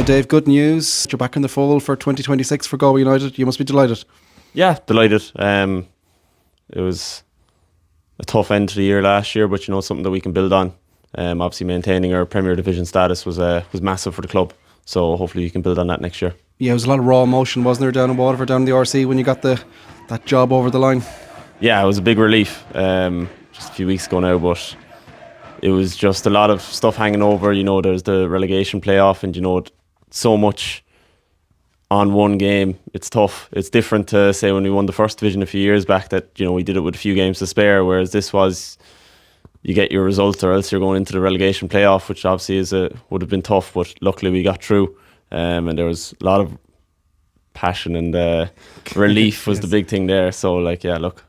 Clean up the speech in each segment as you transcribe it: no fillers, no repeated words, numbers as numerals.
So Dave, good news. You're back in the fold for 2026 for Galway United. You must be delighted. Yeah, delighted. It was a tough end to the year last year, but something that we can build on. Obviously maintaining our Premier Division status was massive for the club. So hopefully we can build on that next year. Yeah, it was a lot of raw emotion, wasn't there, down in Waterford, down in the RC when you got that job over the line? Yeah, it was a big relief. Just a few weeks ago now, but it was just a lot of stuff hanging over. There's the relegation playoff, and so much on one game. It's tough. It's different to say when we won the first division a few years back that we did it with a few games to spare, whereas this was you get your result or else you're going into the relegation playoff, which obviously would have been tough, but luckily we got through, and there was a lot of passion and relief was Yes. the big thing there. So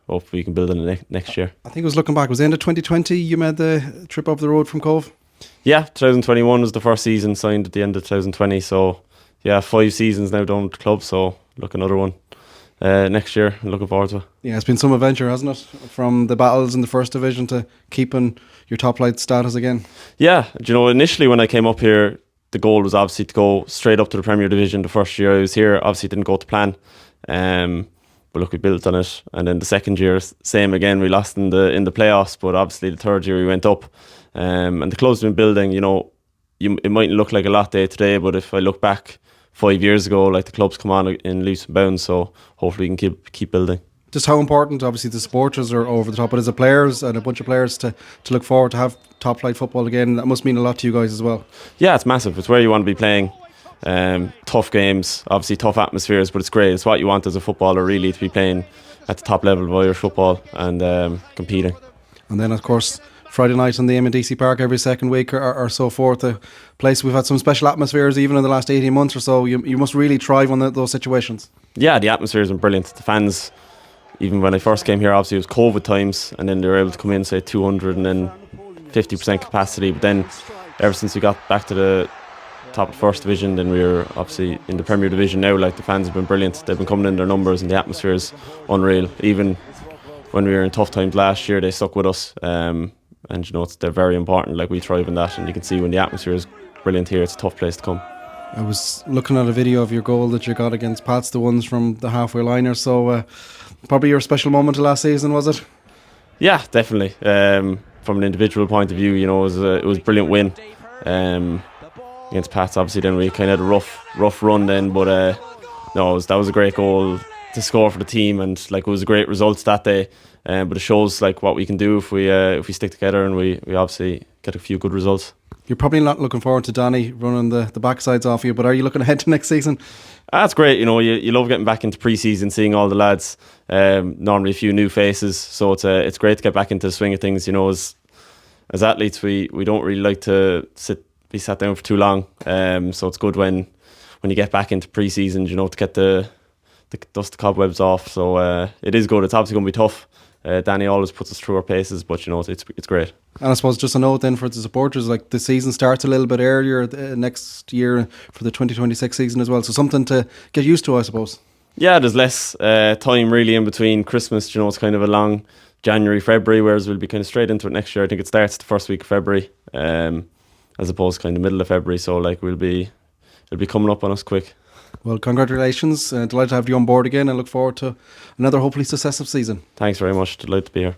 hopefully we can build on it next year. I think it was looking back, was the end of 2020 you made the trip up the road from Cove? Yeah, 2021 was the first season, signed at the end of 2020, so yeah, 5 seasons now done with the club, so look, another one next year. Looking forward to it. Yeah, it's been some adventure, hasn't it? From the battles in the first division to keeping your top flight status again. Yeah, initially when I came up here, the goal was obviously to go straight up to the Premier Division. The first year I was here, obviously it didn't go to plan, but look, we built on it. And then the second year, same again, we lost in the playoffs, but obviously the third year we went up, and the club's been building. It mightn't look like a lot day to day, but if I look back 5 years ago, like, the club's come on in leaps and bounds, so hopefully we can keep building. Just how important, obviously, the supporters are over the top, but as a players and a bunch of players to look forward to have top flight football again, that must mean a lot to you guys as well. Yeah, it's massive. It's where you want to be playing. Tough games, obviously tough atmospheres, but it's great. It's what you want as a footballer, really, to be playing at the top level of Irish football and competing. And then, of course, Friday night on the DC Park every second week or so forth, a place we've had some special atmospheres even in the last 18 months or so. You must really thrive on those situations. Yeah, the atmosphere has been brilliant. The fans, even when I first came here, obviously it was COVID times, and then they were able to come in, say, 200 and then 50% capacity. But then ever since we got back to the top of first division, then we were obviously in the Premier Division now. Like, the fans have been brilliant. They've been coming in their numbers, and the atmosphere is unreal. Even when we were in tough times last year, they stuck with us. And they're very important. Like, we thrive in that, and you can see when the atmosphere is brilliant here, it's a tough place to come. I was looking at a video of your goal that you got against Pats, the ones from the halfway line or so. Probably your special moment of last season, was it? Yeah, definitely. From an individual point of view, it was a brilliant win against Pats. Obviously, then we kind of had a rough run then, but that was a great goal to score for the team, and it was a great result that day. But it shows what we can do if we stick together, and we obviously get a few good results. You're probably not looking forward to Danny running the backsides off you, but are you looking ahead to next season? That's great. You love getting back into pre-season, seeing all the lads. Normally a few new faces, so it's great to get back into the swing of things. As athletes, we don't really like to be sat down for too long. So it's good when you get back into pre-season, to get the dust the cobwebs off. So it is good. It's obviously going to be tough. Danny always puts us through our paces, but it's great. And I suppose just a note then for the supporters, the season starts a little bit earlier next year for the 2026 season as well. So something to get used to, I suppose. Yeah, there's less time really in between Christmas. It's kind of a long January, February, whereas we'll be kind of straight into it next year. I think it starts the first week of February, as opposed to kind of middle of February. So it'll be coming up on us quick. Well, congratulations. Delighted to have you on board again, and look forward to another hopefully successful season. Thanks very much. Delighted to be here.